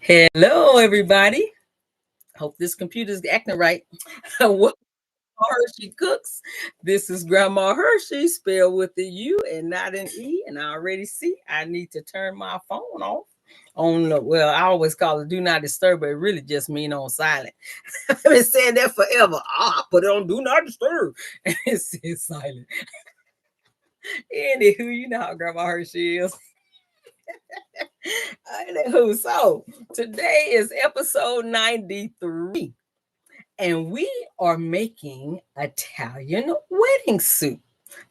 Hello, everybody. Hope this computer's acting right. Welcome to Hershey Cooks. This is Grandma Hershey, spelled with the U and not an E. And I already see I need to turn my phone off. Well, I always call it do not disturb, but it really just mean on silent. I've been saying that forever. I put it on do not disturb. And it says silent. Anywho, you know how Grandma Hershey is. Anywho, so today is episode 93. And we are making Italian wedding soup.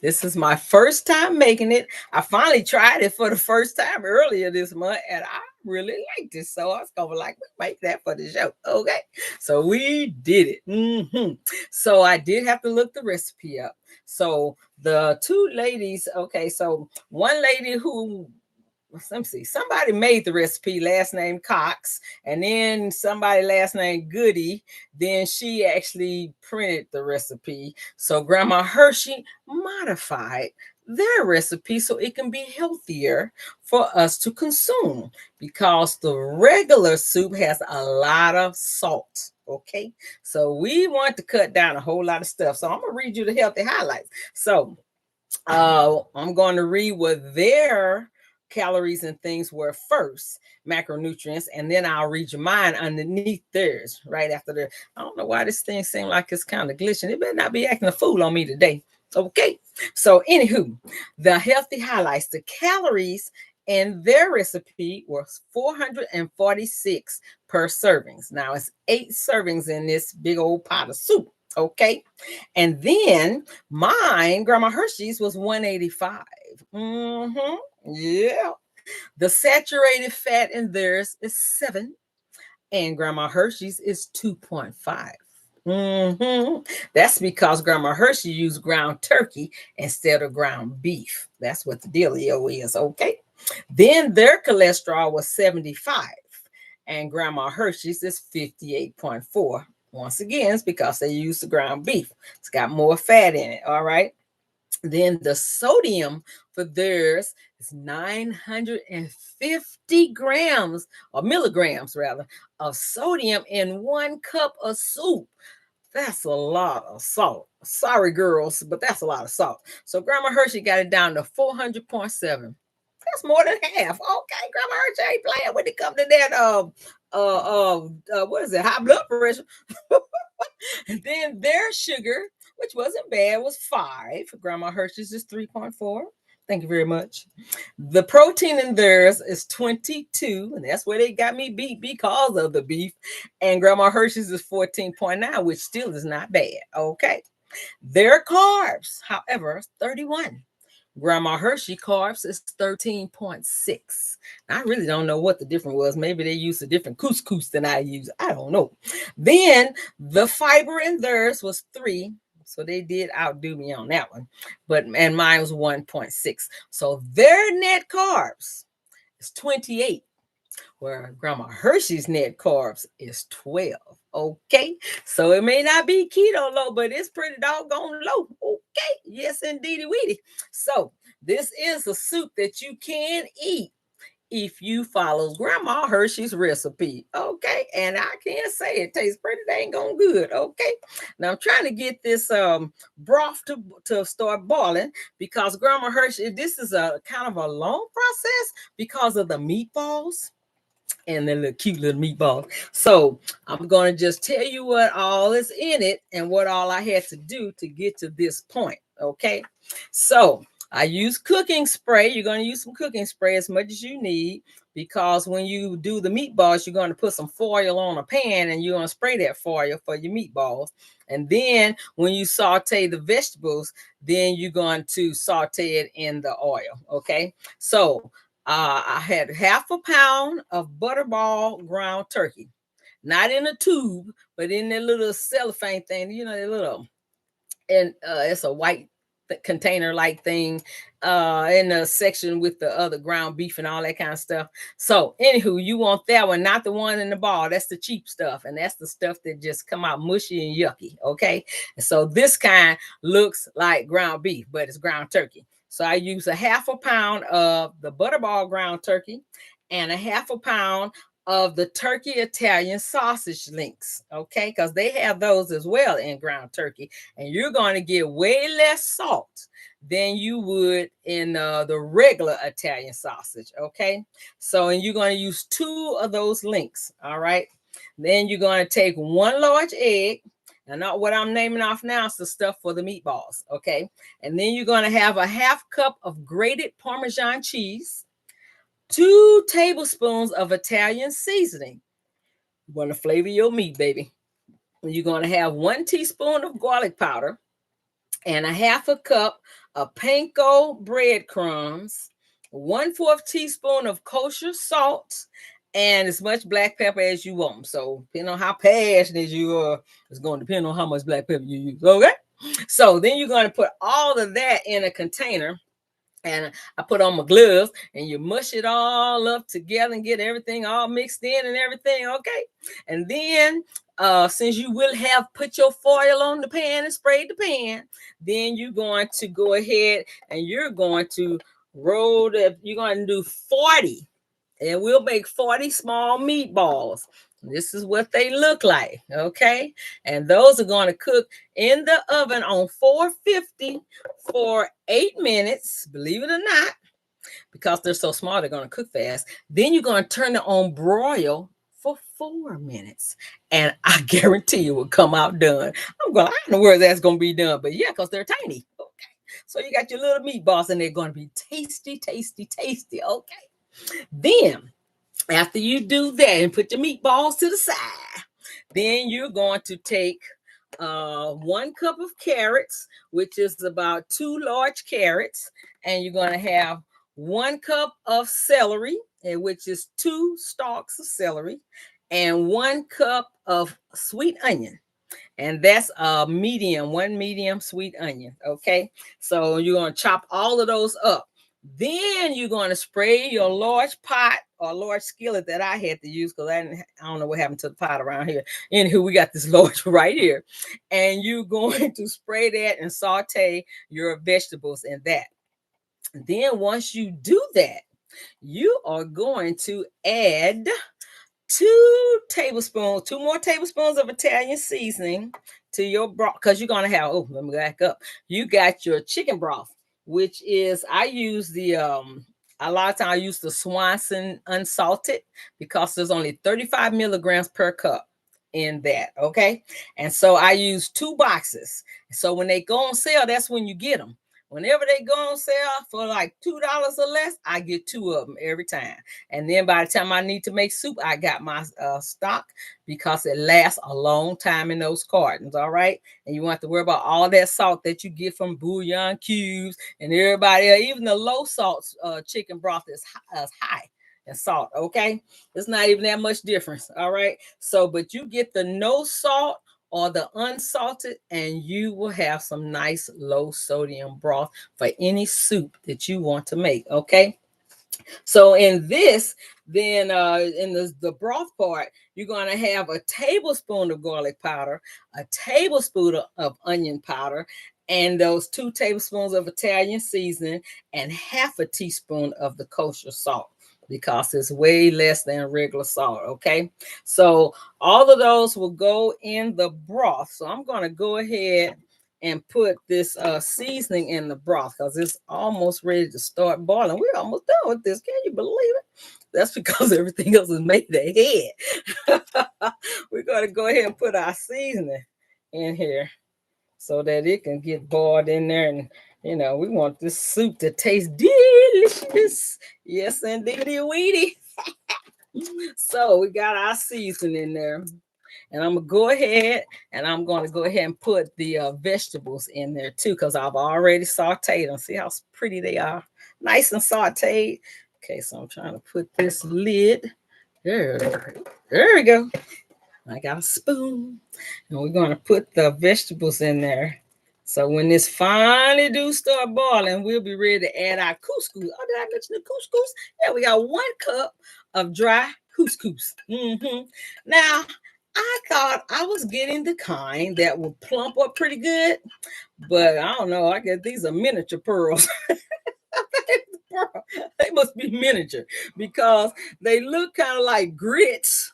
This is my first time making it. I finally tried it for the first time earlier this month, and I really liked it. So I was going to like, make that for the show. Okay. So we did it. So I did have to look the recipe up. So the two ladies, okay, so one lady who let me see. Somebody made the recipe, last name Cox, and then somebody last name Goody. Then she actually printed the recipe. So Grandma Hershey modified their recipe so it can be healthier for us to consume because the regular soup has a lot of salt. Okay, so we want to cut down a whole lot of stuff. So I'm gonna read you the healthy highlights. So I'm going to read what their calories and things were first, macronutrients, and then I'll read you mine underneath theirs right after the. I don't know why this thing seems like it's kind of glitching. It better not be acting a fool on me today. Okay, so anywho, the healthy highlights, the calories in their recipe was 446 per servings. Now it's 8 servings in this big old pot of soup. Okay, and then mine, Grandma Hershey's, was 185. Yeah. The saturated fat in theirs is 7, and Grandma Hershey's is 2.5. That's because Grandma Hershey used ground turkey instead of ground beef. That's what the dealio is. Okay. Then their cholesterol was 75, and Grandma Hershey's is 58.4. Once again, it's because they used the ground beef. It's got more fat in it. All right. Then the sodium for theirs is 950 grams or milligrams rather of sodium in 1 cup of soup. That's a lot of salt. Sorry, girls, but that's a lot of salt. So Grandma Hershey got it down to 400.7. That's more than half. Okay, Grandma Hershey ain't playing when it comes to that what is it, high blood pressure. And then their sugar, which wasn't bad, was 5. Grandma Hershey's is 3.4. Thank you very much. The protein in theirs is 22, and that's where they got me beat because of the beef. And Grandma Hershey's is 14.9, which still is not bad. Okay. Their carbs, however, 31. Grandma Hershey carbs is 13.6. I really don't know what the difference was. Maybe they used a different couscous than I use. I don't know. Then the fiber in theirs was 3. So they did outdo me on that one. And mine was 1.6. So their net carbs is 28, where Grandma Hershey's net carbs is 12. Okay, so it may not be keto low, but it's pretty doggone low. Okay, yes, indeedy weedy. So this is a soup that you can eat if you follow Grandma Hershey's recipe. Okay, and I can say it tastes pretty dang on good. Okay, now I'm trying to get this broth to start boiling because Grandma Hershey, this is a kind of a long process because of the meatballs and the little cute little meatballs. So I'm going to just tell you what all is in it and what all I had to do to get to this point. Okay. So I use cooking spray. You're going to use some cooking spray as much as you need because when you do the meatballs, you're going to put some foil on a pan and you're going to spray that foil for your meatballs. And then when you saute the vegetables, then you're going to saute it in the oil. Okay. So I had 1/2 pound of butterball ground turkey, not in a tube, but in that little cellophane thing, you know, the little, and it's a white container like thing in the section with the other ground beef and all that kind of stuff. So anywho, you want that one, not the one in the ball. That's the cheap stuff, and that's the stuff that just come out mushy and yucky. Okay, and so this kind looks like ground beef, but it's ground turkey. So I use 1/2 pound of the butterball ground turkey and 1/2 pound of the turkey Italian sausage links, okay? Because they have those as well in ground turkey. And you're going to get way less salt than you would in the regular Italian sausage, okay? So, and you're going to use 2 of those links, all right? Then you're going to take 1 large egg. And not what I'm naming off now is the stuff for the meatballs, okay? And then you're going to have a 1/2 cup of grated Parmesan cheese, 2 tablespoons of Italian seasoning. You want to flavor your meat, baby. You're going to have 1 teaspoon of garlic powder and a 1/2 cup of panko breadcrumbs, 1/4 teaspoon of kosher salt, and as much black pepper as you want. So depending on how passionate you are, it's going to depend on how much black pepper you use. Okay. So then you're going to put all of that in a container. And I put on my gloves and you mush it all up together and get everything all mixed in and everything. Okay. And then since you will have put your foil on the pan and sprayed the pan, then you're going to go ahead and you're going to you're going to do 40. And we'll make 40 small meatballs. This is what they look like, okay? And those are going to cook in the oven on 450 for 8 minutes, believe it or not, because they're so small, they're going to cook fast. Then you're going to turn it on broil for 4 minutes. And I guarantee you it will come out done. I don't know where that's going to be done, but yeah, because they're tiny, okay? So you got your little meatballs and they're going to be tasty, tasty, tasty, okay? Then, after you do that and put your meatballs to the side, then you're going to take 1 cup of carrots, which is about 2 large carrots, and you're going to have 1 cup of celery, which is 2 stalks of celery, and 1 cup of sweet onion. And that's a medium, 1 medium sweet onion. Okay. So you're going to chop all of those up. Then you're going to spray your large pot or large skillet that I had to use because I don't know what happened to the pot around here. Anywho, we got this large right here. And you're going to spray that and saute your vegetables in that. Then once you do that, you are going to add 2 more tablespoons of Italian seasoning to your broth, because you're going to have, let me back up. You got your chicken broth, which is, I use the, a lot of times I use the Swanson unsalted because there's only 35 milligrams per cup in that, okay? And so I use 2 boxes. So when they go on sale, that's when you get them. Whenever they go on sale for like $2 or less, I get 2 of them every time. And then by the time I need to make soup, I got my stock because it lasts a long time in those cartons, all right? And you won't have to worry about all that salt that you get from bouillon cubes and everybody else. Even the low salt chicken broth is high in salt, okay? It's not even that much difference, all right? So, but you get the no salt or the unsalted, and you will have some nice low sodium broth for any soup that you want to make, okay? So in this, then in the broth part, you're going to have a tablespoon of garlic powder, a tablespoon of onion powder, and those 2 tablespoons of Italian seasoning, and 1/2 teaspoon of the kosher salt, because it's way less than regular salt, okay? So all of those will go in the broth. So I'm going to go ahead and put this seasoning in the broth because it's almost ready to start boiling. We're almost done with this. Can you believe it? That's because everything else is made ahead. We're going to go ahead and put our seasoning in here so that it can get boiled in there. And you know, we want this soup to taste delicious. Yes, indeedy weedy. So we got our seasoning in there. And I'm going to go ahead and put the vegetables in there too, because I've already sauteed them. See how pretty they are? Nice and sauteed. Okay, so I'm trying to put this lid. There we go. I got a spoon. And we're going to put the vegetables in there. So when this finally do start boiling, we'll be ready to add our couscous. Oh, did I mention the couscous? Yeah, we got 1 cup of dry couscous. Now, I thought I was getting the kind that will plump up pretty good, but I don't know. I guess these are miniature pearls. They must be miniature because they look kind of like grits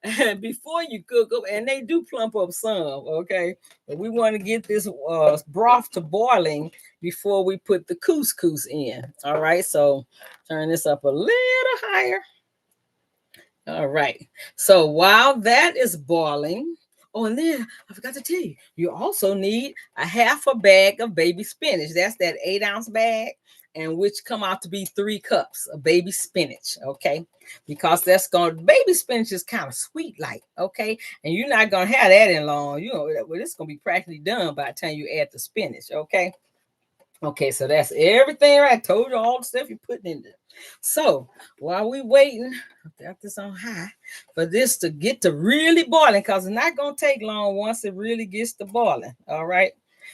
and before you cook them, and they do plump up some, okay? But we want to get this broth to boiling before we put the couscous in. All right, so turn this up a little higher. All right, so while that is boiling, oh, and then I forgot to tell you, you also need a half a bag of baby spinach. That's that 8-ounce bag, and which come out to be 3 cups of baby spinach, okay? Because baby spinach is kind of sweet like, okay? And you're not gonna have that in long. You know, well, it's gonna be practically done by the time you add the spinach, okay? Okay, so that's everything. I told you all the stuff you're putting in there. So while we waiting, I got this on high for this to get to really boiling, because it's not gonna take long once it really gets to boiling. All right.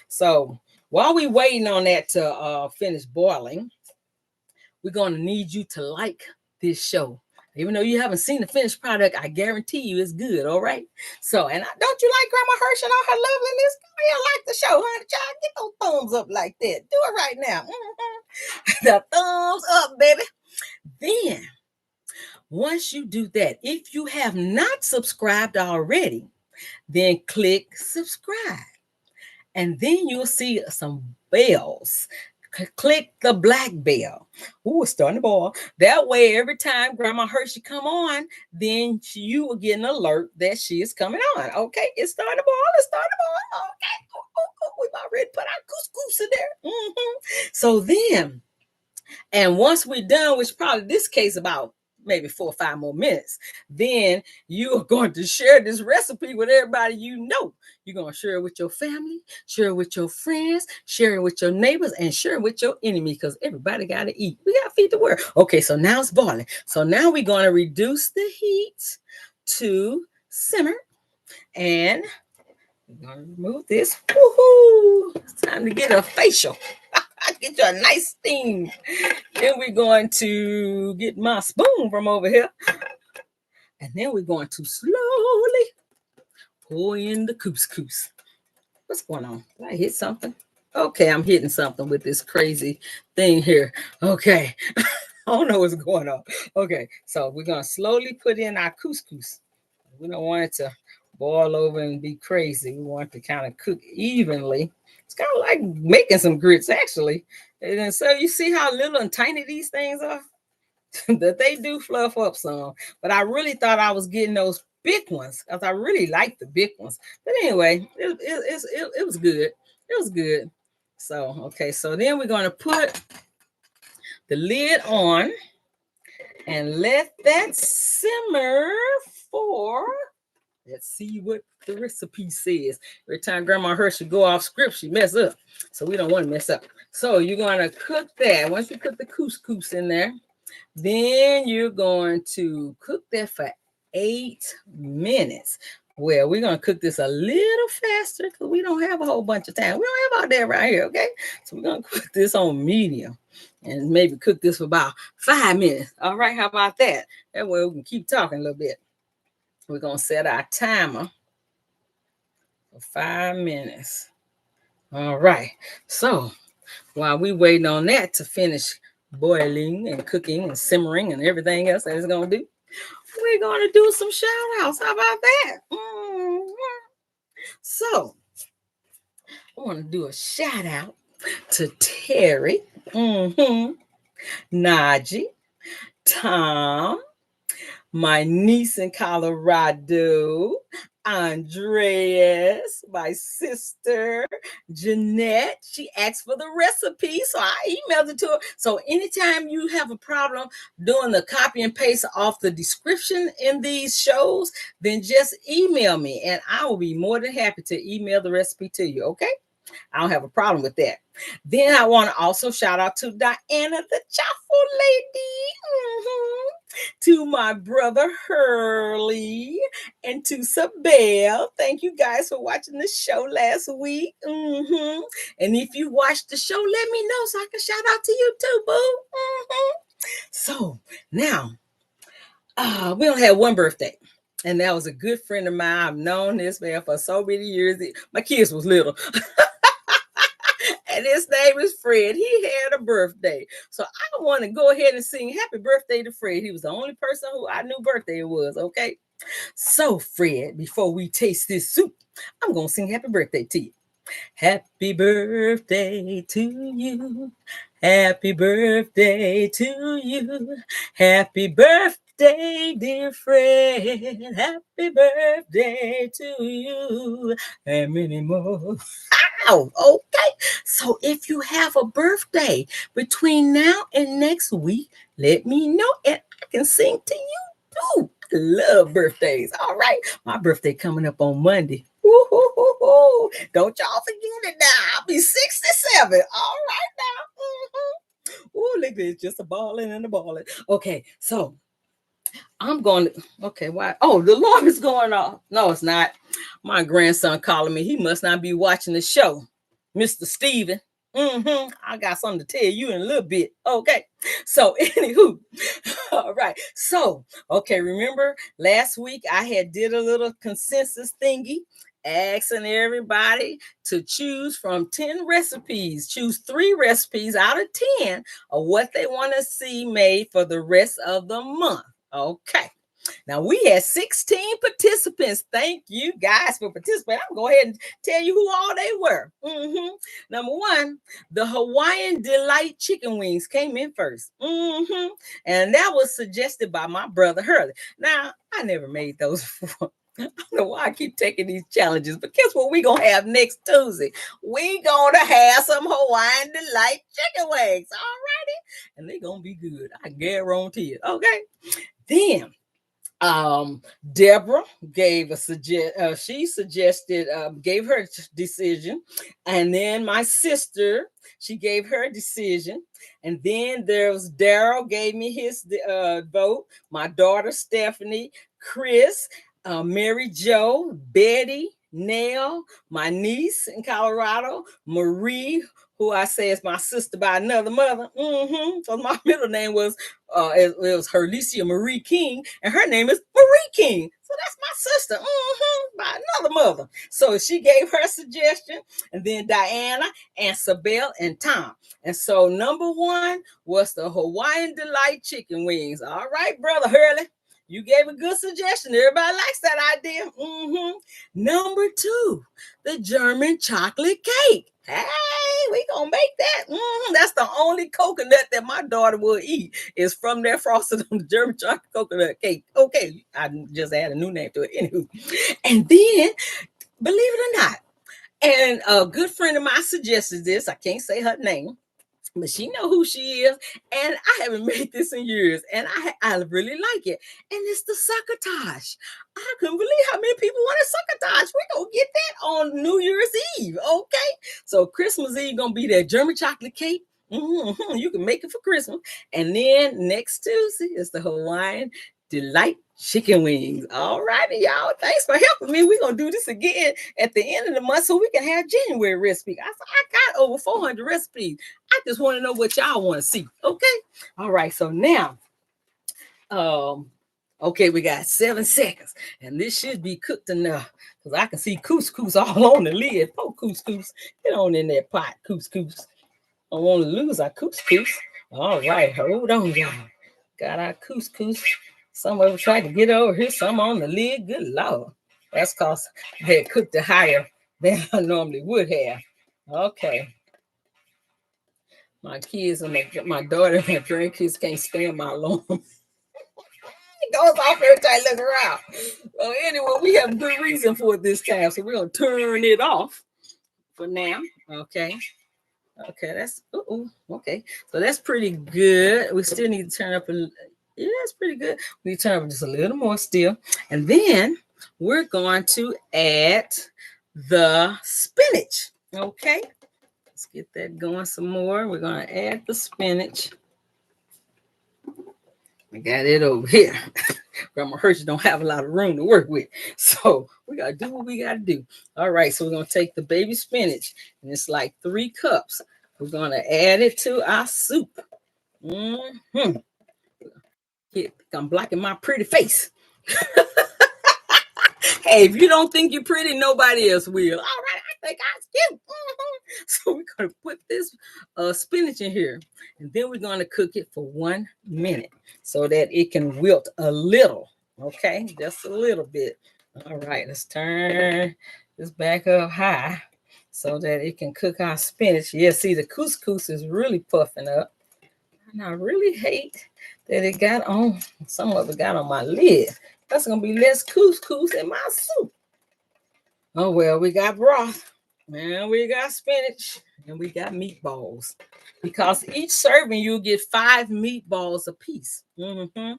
So while we waiting on that to finish boiling, we're gonna need you to like this show. Even though you haven't seen the finished product, I guarantee you it's good. All right. So, and don't you like Grandma Hirsch and all her loveliness? You like the show, honey? Child, get those thumbs up like that. Do it right now. The thumbs up, baby. Then, once you do that, if you have not subscribed already, then click subscribe. And then you'll see some bells. Click the black bell. Ooh, it's starting to boil. That way, every time Grandma Hershey come on, then you will get an alert that she is coming on. Okay, it's starting to boil. It's starting to boil. Okay, we've already put our couscous in there. So then, and once we're done, which probably this case about maybe 4 or 5 more minutes, then you are going to share this recipe with everybody you know. You're going to share it with your family, share it with your friends, share it with your neighbors, and share it with your enemy, because everybody got to eat. We got to feed the world. Okay, so now it's boiling. So now we're going to reduce the heat to simmer, and we're going to remove this. Woohoo! It's time to get a facial. Get you a nice steam. Then we're going to get my spoon from over here. And then we're going to slowly pour in the couscous. What's going on? Did I hit something? Okay, I'm hitting something with this crazy thing here. Okay. I don't know what's going on. Okay, so we're going to slowly put in our couscous. We don't want it to boil over and be crazy. We want it to kind of cook evenly. It's kind of like making some grits, actually. And so you see how little and tiny these things are? That they do fluff up some. But I really thought I was getting those big ones, because I really like the big ones. But anyway, it was good. It was good. So, okay. So then we're going to put the lid on and let that simmer for... Let's see what the recipe says. Every time Grandma Hershey go off script, she mess up. So we don't want to mess up. So you're going to cook that. Once you put the couscous in there, then you're going to cook that for 8 minutes. Well, we're going to cook this a little faster because we don't have a whole bunch of time. We don't have all that right here, okay? So we're going to cook this on medium and maybe cook this for about 5 minutes. All right, how about that? That way we can keep talking a little bit. We're going to set our timer for 5 minutes. All right. So while we waiting on that to finish boiling and cooking and simmering and everything else that it's going to do, we're going to do some shout outs. How about that? So I want to do a shout out to Terry, Najee, Tom, my niece in Colorado, Andreas, my sister, Jeanette. She asked for the recipe, so I emailed it to her. So anytime you have a problem doing the copy and paste off the description in these shows, then just email me, and I will be more than happy to email the recipe to you, okay? I don't have a problem with that. Then I want to also shout out to Diana, the Chaffle Lady, to my brother Hurley, and to Sabelle. Thank you guys for watching the show last week. And if you watched the show, let me know so I can shout out to you too, boo. So now, we only had one birthday. And that was a good friend of mine. I've known this man for so many years. My kids was little. And and his name is Fred. He had a birthday. So I want to go ahead and sing happy birthday to Fred. He was the only person who I knew birthday it was, okay? So, Fred, before we taste this soup, I'm going to sing happy birthday to you. Happy birthday to you. Happy birthday to you. Happy birthday, dear Fred. Happy birthday to you. And many more. Ow, okay. So if you have a birthday between now and next week, let me know and I can sing to you too. I love birthdays. All right. My birthday coming up on Monday. Woo-hoo-hoo-hoo. Don't y'all forget it now. I'll be 67. All right now. Ooh, look at this. Just a balling and a balling. Okay, so I'm going to, okay, why? Oh, the alarm is going off. No, it's not. My grandson calling me. He must not be watching the show. Mr. Steven. I got something to tell you in a little bit. Okay. So, anywho, all right. So, okay, remember last week I had did a little consensus thingy asking everybody to choose from 10 recipes. Choose 3 recipes out of 10 of what they want to see made for the rest of the month. Okay. Now, we had 16 participants. Thank you guys for participating. I'm going to go ahead and tell you who all they were. Number 1, the Hawaiian Delight chicken wings came in first. And that was suggested by my brother Hurley. Now, I never made those before. I don't know why I keep taking these challenges, but guess what we're going to have next Tuesday? We're going to have some Hawaiian Delight chicken wings. All righty. And they're going to be good. I guarantee it. Okay. Then, Deborah gave a she suggested, gave her decision. And then my sister, she gave her decision. And then there was Daryl gave me his vote. My daughter, Stephanie, Chris, Mary Jo, Betty, Nell, my niece in Colorado, Marie, who I say is my sister by another mother. So my middle name was, it was Herlicia Marie King, and her name is Marie King. So that's my sister, by another mother. So she gave her suggestion, and then Diana and Sabelle and Tom. And so number 1 was the Hawaiian Delight chicken wings. All right, brother Hurley. You gave a good suggestion. Everybody likes that idea. Number 2, the German chocolate cake. Hey, we gonna make that. That's the only coconut that my daughter will eat is from that frosted on the German chocolate coconut cake. Okay, I just add a new name to it. Anywho. And then, believe it or not, and a good friend of mine suggested this. I can't say her name, but she know who she is, and I haven't made this in years, and I really like it. And it's the succotash. I couldn't believe how many people want a succotash. We're going to get that on New Year's Eve, okay? So Christmas Eve going to be that German chocolate cake. You can make it for Christmas. And then next Tuesday is the Hawaiian Delight chicken wings. All righty, y'all. Thanks for helping me. We're going to do this again at the end of the month so we can have January recipe. I got over 400 recipes. I just want to know what y'all want to see. Okay. All right. So now, okay, we got 7 seconds, and this should be cooked enough because I can see couscous all on the lid. Oh, couscous, get on in that pot, couscous. I don't want to lose our couscous. All right, hold on, y'all. Got our couscous. Some of them tried to get over here, some on the lid. Good Lord. That's because I had cooked it higher than I normally would have. Okay. My kids and my daughter and my grandkids can't stand my alarm. It goes off every time I look around. Well, anyway, we have good reason for it this time, so we're going to turn it off for now. Okay. Okay, that's, okay. So that's pretty good. We still need to turn up yeah, that's pretty good. We need to turn up just a little more still. And then we're going to add the spinach. Okay. Let's get that going some more. We're going to add the spinach. I got it over here. Grandmahurshey don't have a lot of room to work with. So we got to do what we got to do. All right. So we're going to take the baby spinach, and it's like 3 cups. We're going to add it to our soup. I'm blocking my pretty face. Hey, if you don't think you're pretty, nobody else will. All right, I think I'm cute. So we're going to put this spinach in here, and then we're going to cook it for 1 minute so that it can wilt a little. Okay, just a little bit. All right, let's turn this back up high so that it can cook our spinach. Yeah, see, the couscous is really puffing up. And I really hate that it got on, some of it got on my lid. That's going to be less couscous in my soup. Oh, well, we got broth, and we got spinach, and we got meatballs. Because each serving, you'll get 5 meatballs a piece. Mm-hmm.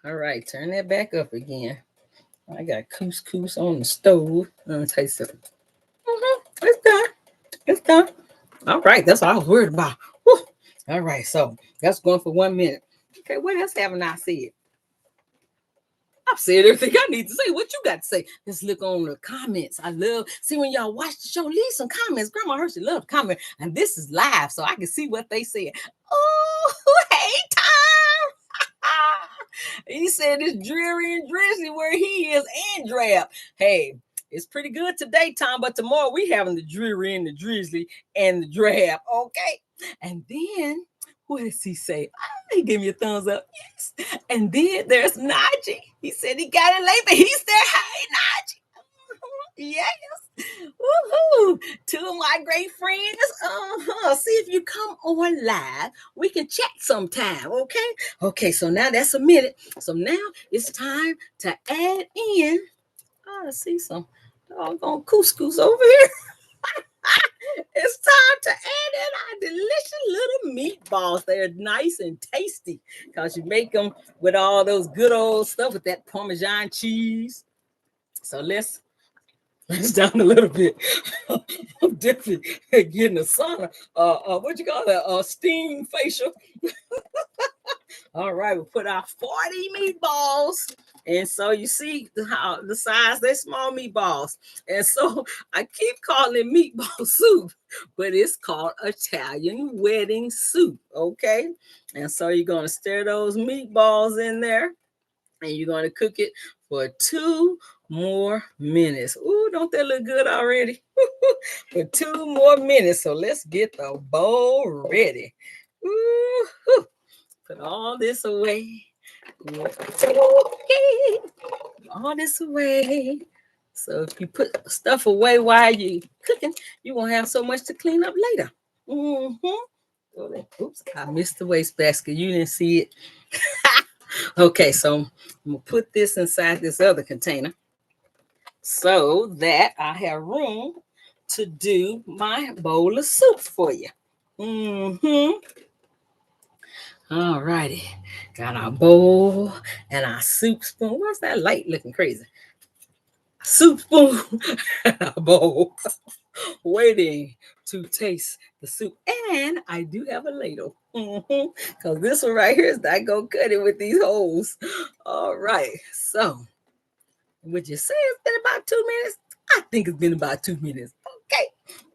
All right, turn that back up again. I got couscous on the stove. Let me taste it. It's done. It's done. All right, that's all I was worried about. Whew. All right, so that's going for 1 minute. Okay, what else haven't I said? I've said everything I need to say. What you got to say? Let's look on the comments. I love, see, when y'all watch the show, leave some comments. Grandma Hershey love to comment, and this is live, so I can see what they said. Oh, hey, Tom. He said it's dreary and drizzly where he is and drab. Hey, it's pretty good today, Tom, but tomorrow we having the dreary and the drizzly and the drab, okay? And then, what does he say? Oh, he gave me a thumbs up. Yes. And then there's Najee. He said he got it late, but he said, hey, Najee. Yes. Woohoo. 2 of my great friends. See if you come on live. We can chat sometime, okay? Okay, so now that's a minute. So now it's time to add in. I see some doggone couscous over here. It's time to add in our delicious little meatballs. They're nice and tasty because you make them with all those good old stuff with that Parmesan cheese. So let's down a little bit. I'm definitely getting a sauna. What you call that? Steam facial. All right, we'll put our 40 meatballs. And so you see how the size, they're small meatballs. And so I keep calling it meatball soup, but it's called Italian wedding soup. Okay. And so you're going to stir those meatballs in there, and you're going to cook it for 2 more minutes. Ooh, don't that look good already? For 2 more minutes. So let's get the bowl ready. Ooh, put all this away. All this away. So if you put stuff away while you cooking, you won't have so much to clean up later. Oops, I missed the wastebasket. You didn't see it. Okay, so I'm gonna put this inside this other container so that I have room to do my bowl of soup for you. All righty, got our bowl and our soup spoon. What's that light looking crazy? Soup spoon and a bowl, waiting to taste the soup. And I do have a ladle, because this one right here is not gonna cut it with these holes. All right, so would you say it's been about 2 minutes? I think it's been about 2 minutes. Okay,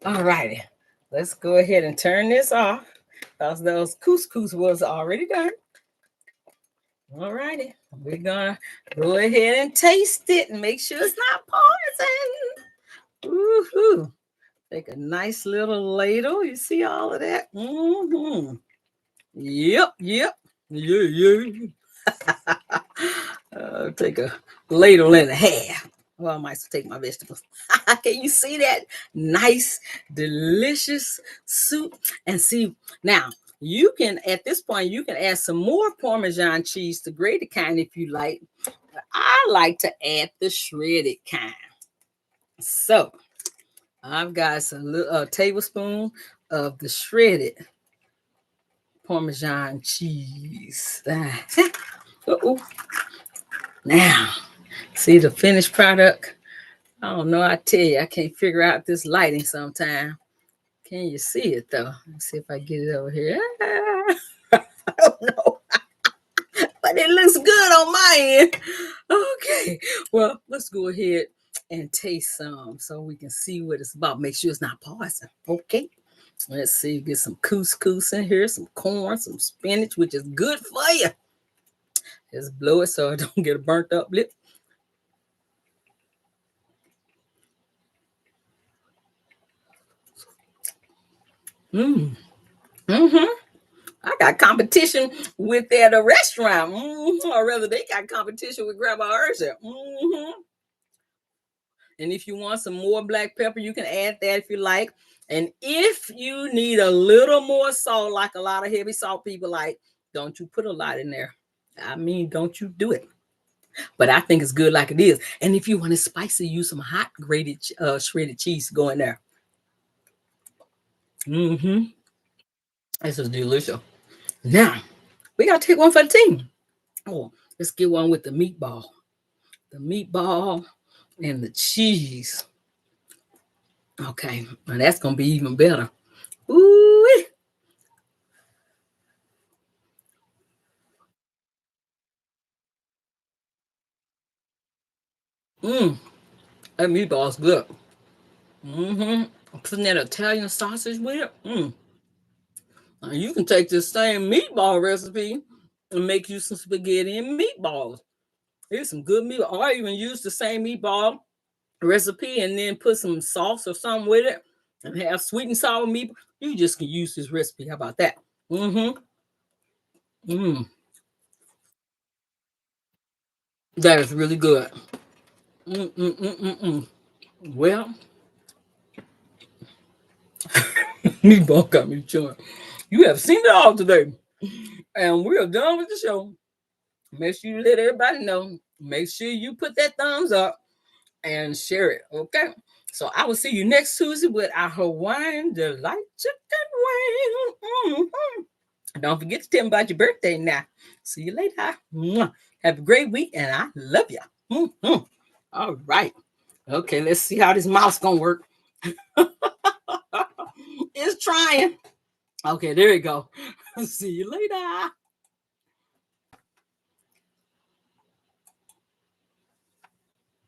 all righty, let's go ahead and turn this off, because those couscous was already done. All righty, we're gonna go ahead and taste it and make sure it's not poison. Woohoo! Take a nice little ladle. You see all of that? Yep. Yeah. Take a ladle and a half. Well, I might take my vegetables. Can you see that nice, delicious soup? And see, now you can, at this point, you can add some more Parmesan cheese, the grated kind, if you like. But I like to add the shredded kind. So I've got a tablespoon of the shredded Parmesan cheese. Now, see the finished product? I don't know. I tell you, I can't figure out this lighting sometime. Can you see it though? Let's see if I get it over here. I don't know. But it looks good on my end. Okay. Well, let's go ahead and taste some so we can see what it's about. Make sure it's not poison. Okay. Let's see. Get some couscous in here, some corn, some spinach, which is good for you. Just blow it so it don't get a burnt up lip. Mm. Mm-hmm. I got competition with at a restaurant, or rather, they got competition with Grandmahurshey. And if you want some more black pepper, you can add that if you like. And if you need a little more salt, like a lot of heavy salt people like, don't you put a lot in there. I mean, don't you do it. But I think it's good like it is. And if you want it spicy, use some hot grated shredded cheese to go in there. This is delicious. Now, we got to take one for the team. Oh, let's get one with the meatball. The meatball and the cheese. Okay, and that's going to be even better. Ooh. That meatball's good. Putting that Italian sausage with it. Now you can take this same meatball recipe and make you some spaghetti and meatballs. Here's some good meatball. Or even use the same meatball recipe and then put some sauce or something with it and have sweet and sour meat. You just can use this recipe. How about that? Mm. That is really good. Well, meatball got me chewing. You have seen it all today. And we are done with the show. Make sure you let everybody know. Make sure you put that thumbs up and share it. Okay. So I will see you next Tuesday with our Hawaiian Delight Chicken Wing. Don't forget to tell me about your birthday now. See you later. Have a great week and I love you. All right. Okay, let's see how this mouse gonna work. It's trying. Okay, there you go. See you later.